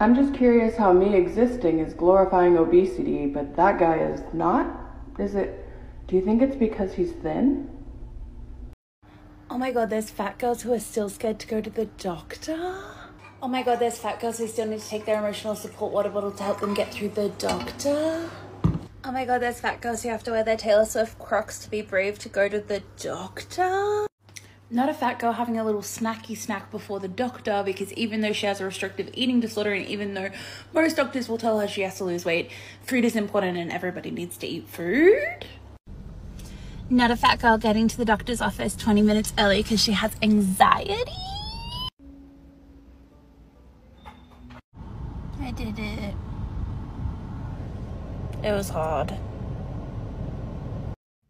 I'm just curious how me existing is glorifying obesity, but that guy is not? Do you think it's because he's thin? Oh my god, there's fat girls who are still scared to go to the doctor. Oh my god, there's fat girls who still need to take their emotional support water bottle to help them get through the doctor. Oh my god, there's fat girls who have to wear their Taylor Swift Crocs to be brave to go to the doctor. Not a fat girl having a little snacky snack before the doctor, because even though she has a restrictive eating disorder and even though most doctors will tell her she has to lose weight, food is important and everybody needs to eat food. Not a fat girl getting to the doctor's office 20 minutes early because she has anxiety. I did it. It was hard.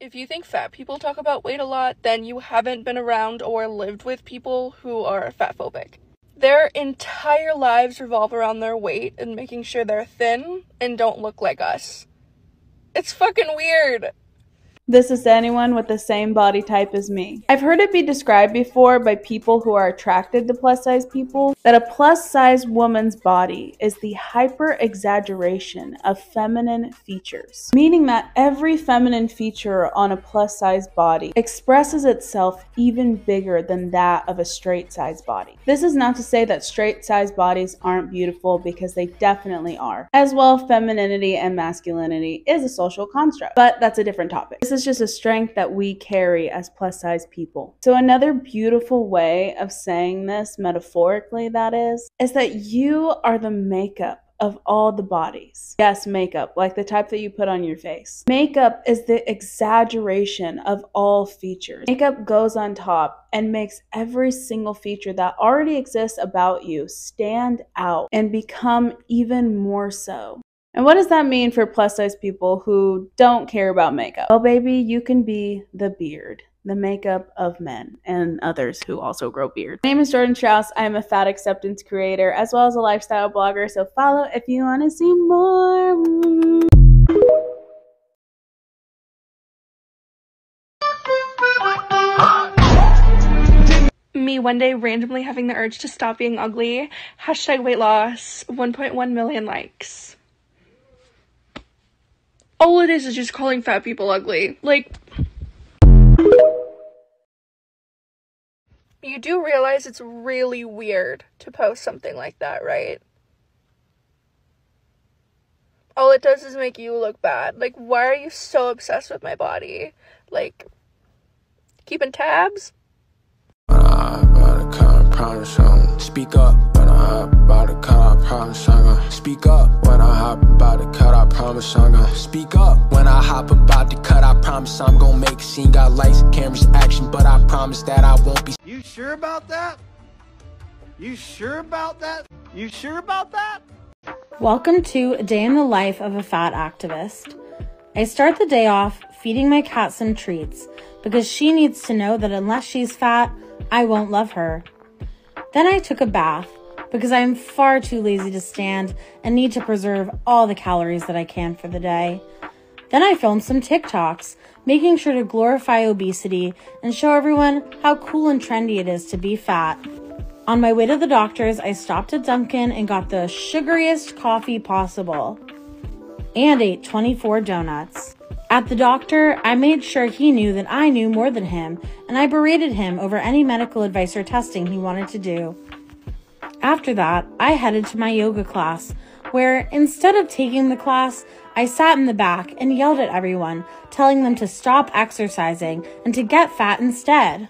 If you think fat people talk about weight a lot, then you haven't been around or lived with people who are fat phobic. Their entire lives revolve around their weight and making sure they're thin and don't look like us. It's fucking weird. This is anyone with the same body type as me. I've heard it be described before by people who are attracted to plus-size people that a plus-size woman's body is the hyper-exaggeration of feminine features, meaning that every feminine feature on a plus-size body expresses itself even bigger than that of a straight-size body. This is not to say that straight-size bodies aren't beautiful, because they definitely are. As well, femininity and masculinity is a social construct, but that's a different topic. This is just a strength that we carry as plus size people. So another beautiful way of saying this, metaphorically that is that you are the makeup of all the bodies. Yes, makeup, like the type that you put on your face. Makeup is the exaggeration of all features. Makeup goes on top and makes every single feature that already exists about you stand out and become even more so. And what does that mean for plus-size people who don't care about makeup? Well, baby, you can be the beard, the makeup of men and others who also grow beard. My name is Jordan Strauss. I am a fat acceptance creator as well as a lifestyle blogger, so follow if you want to see more. Me one day randomly having the urge to stop being ugly. Hashtag weight loss. 1.1 million likes. All it is just calling fat people ugly. Like, you do realize it's really weird to post something like that, right? All it does is make you look bad. Like, why are you so obsessed with my body? Like, keeping tabs? Speak up when I hop about to cut, I promise I'm gonna speak up when I hop about to cut, I promise I'm gonna speak up when I hop about to cut, I promise I'm gonna make a scene. Got lights, cameras, action, but I promise that I won't be. You sure about that? You sure about that? You sure about that? Welcome to a day in the life of a fat activist. I start the day off feeding my cat some treats because she needs to know that unless she's fat, I won't love her. Then I took a bath because I am far too lazy to stand and need to preserve all the calories that I can for the day. Then I filmed some TikToks, making sure to glorify obesity and show everyone how cool and trendy it is to be fat. On my way to the doctor's, I stopped at Dunkin' and got the sugariest coffee possible and ate 24 donuts. At the doctor, I made sure he knew that I knew more than him, and I berated him over any medical advice or testing he wanted to do. After that, I headed to my yoga class, where instead of taking the class, I sat in the back and yelled at everyone, telling them to stop exercising and to get fat instead.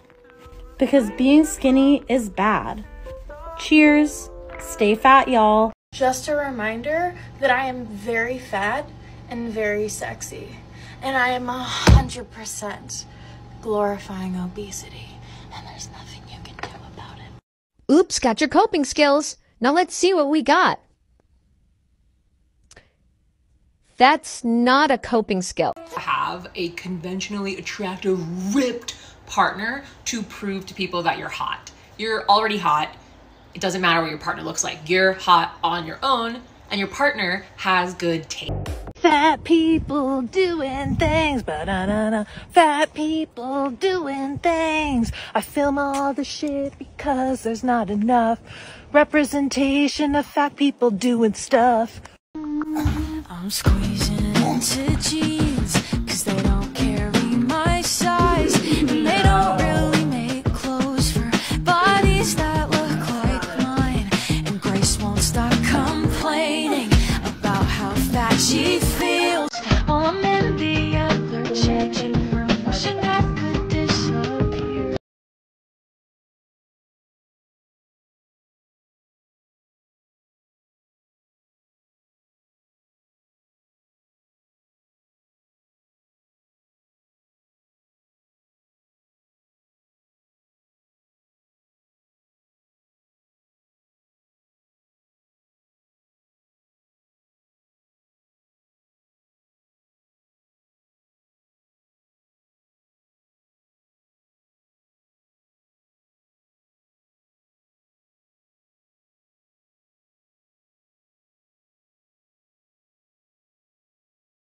Because being skinny is bad. Cheers, stay fat, y'all. Just a reminder that I am very fat and very sexy. And I am 100% glorifying obesity. And there's nothing you can do about it. Oops, got your coping skills. Now let's see what we got. That's not a coping skill. Have a conventionally attractive, ripped partner to prove to people that you're hot. You're already hot. It doesn't matter what your partner looks like. You're hot on your own, and your partner has good taste. Fat Fat people doing things, ba-da-da-da. Fat people doing things. I film all the shit because there's not enough representation of fat people doing stuff. I'm squeezing into jeans because they don't carry my size, and they don't really make clothes for bodies that look like mine. And Grace won't stop complaining about how fat she feels while I'm in the other changing room, wishing I could disappear.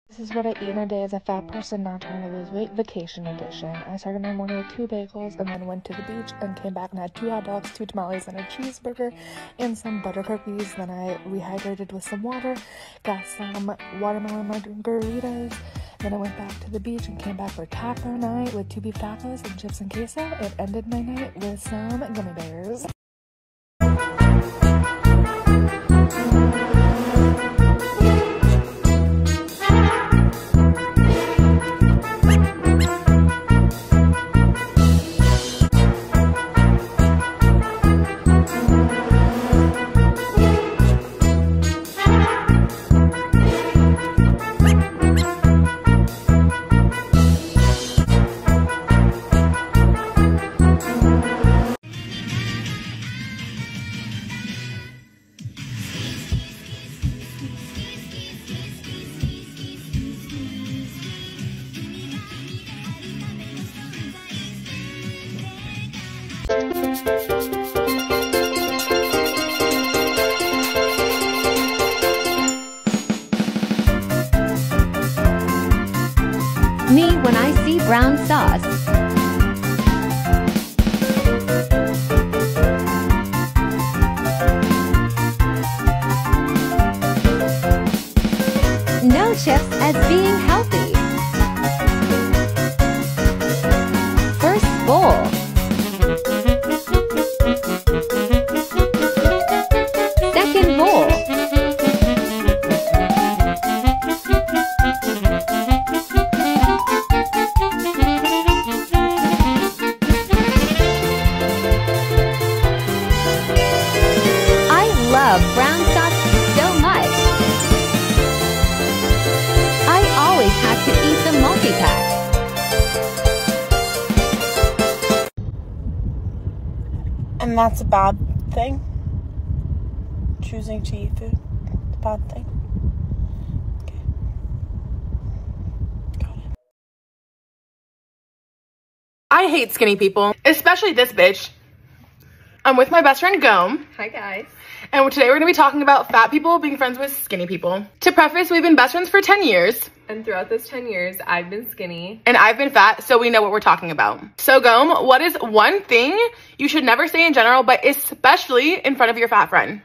This is what I eat in a day as a fat person not trying to lose weight, vacation edition. I started my morning with 2 bagels and then went to the beach and came back and had 2 hot dogs, 2 tamales, and a cheeseburger and some butter cookies. Then I rehydrated with some water, got some watermelon margaritas. Then I went back to the beach and came back for taco night with 2 beef tacos and chips and queso. It ended my night with some gummy bears. Me when I see brown sauce. No chips as being healthy. First bowl. Second bowl. Brown sauce so much. I always have to eat the multi-pack. And that's a bad thing. Choosing to eat food, it's a bad thing. Okay. Got it. I hate skinny people, especially this bitch. I'm with my best friend Gome. Hi guys. And today we're going to be talking about fat people being friends with skinny people. To preface, we've been best friends for 10 years. And throughout those 10 years, I've been skinny. And I've been fat, so we know what we're talking about. So Gome, what is one thing you should never say in general, but especially in front of your fat friend?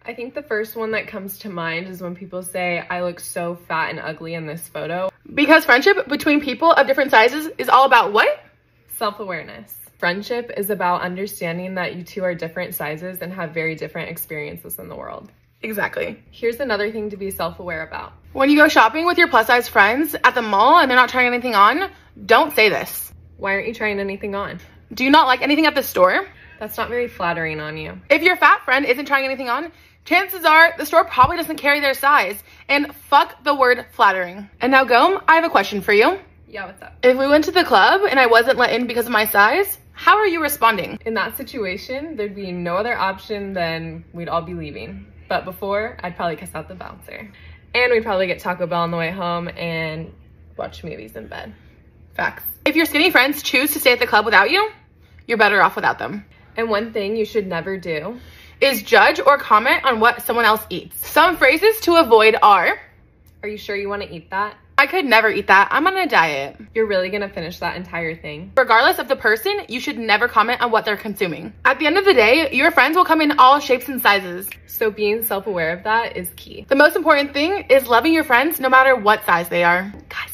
I think the first one that comes to mind is when people say, I look so fat and ugly in this photo. Because friendship between people of different sizes is all about what? Self-awareness. Friendship is about understanding that you two are different sizes and have very different experiences in the world. Exactly. Here's another thing to be self-aware about. When you go shopping with your plus size friends at the mall and they're not trying anything on, don't say this. Why aren't you trying anything on? Do you not like anything at the store? That's not very flattering on you. If your fat friend isn't trying anything on, chances are the store probably doesn't carry their size. And fuck the word flattering. And now Gome, I have a question for you. Yeah, what's up? If we went to the club and I wasn't let in because of my size, how are you responding? In that situation, there'd be no other option than we'd all be leaving. But before, I'd probably kiss out the bouncer. And we'd probably get Taco Bell on the way home and watch movies in bed. Facts. If your skinny friends choose to stay at the club without you, you're better off without them. And one thing you should never do is judge or comment on what someone else eats. Some phrases to avoid are, Are you sure you want to eat that? I could never eat that. I'm on a diet. You're really gonna finish that entire thing? Regardless of the person, you should never comment on what they're consuming. At the end of the day, your friends will come in all shapes and sizes. So being self-aware of that is key. The most important thing is loving your friends no matter what size they are. God